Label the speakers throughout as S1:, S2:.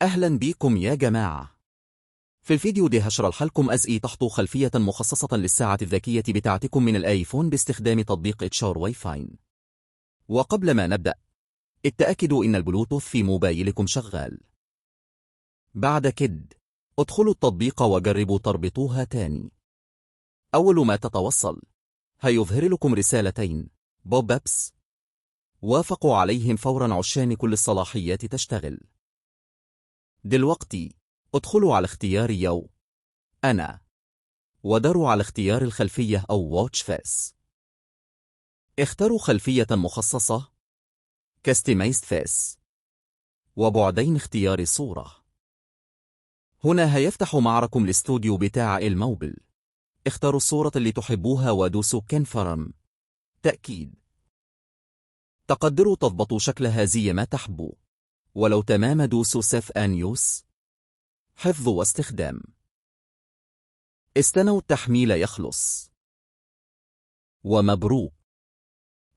S1: أهلا بكم يا جماعة. في الفيديو ده هشرح لكم ازاي تحطوا خلفية مخصصة للساعة الذكية بتاعتكم من الايفون باستخدام تطبيق اتشار واي فاي. وقبل ما نبدأ اتأكدوا ان البلوتوث في موبايلكم شغال. بعد كده ادخلوا التطبيق وجربوا تربطوها تاني. اول ما تتوصل هيظهر لكم رسالتين بوب ابس، وافقوا عليهم فورا عشان كل الصلاحيات تشتغل. دلوقتي ادخلوا على اختيار يو أنا، وداروا على اختيار الخلفية أو واتش فيس. اختاروا خلفية مخصصة Customized Face، وبعدين اختيار الصورة. هنا هيفتح معكم الاستوديو بتاع الموبل. اختاروا الصورة اللي تحبوها ودوسوا Confirm تأكيد. تقدروا تضبطوا شكلها زي ما تحبوا، ولو تمام دوسوا Save and Use حفظ واستخدام. استنوا التحميل يخلص. ومبروك،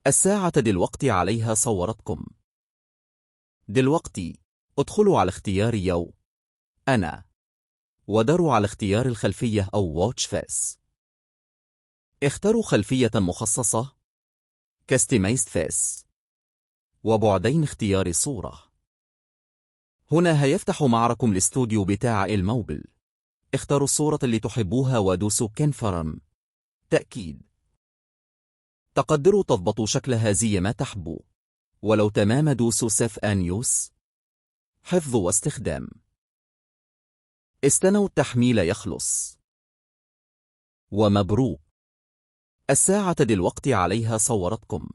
S1: الساعة دلوقتي عليها صورتكم. دلوقتي ادخلوا على اختيار يو أنا، وداروا على اختيار الخلفية أو واتش فيس. اختاروا خلفية مخصصة Customized Face، وبعدين اختيار الصورة. هنا هيفتح معكم الاستوديو بتاع الموبل. اختاروا الصورة اللي تحبوها ودوسوا Confirm تأكيد. تقدروا تضبطوا شكلها زي ما تحبوا، ولو تمام دوسوا Save and Use حفظ واستخدام. استنوا التحميل يخلص. ومبروك، الساعة دلوقتي عليها صورتكم.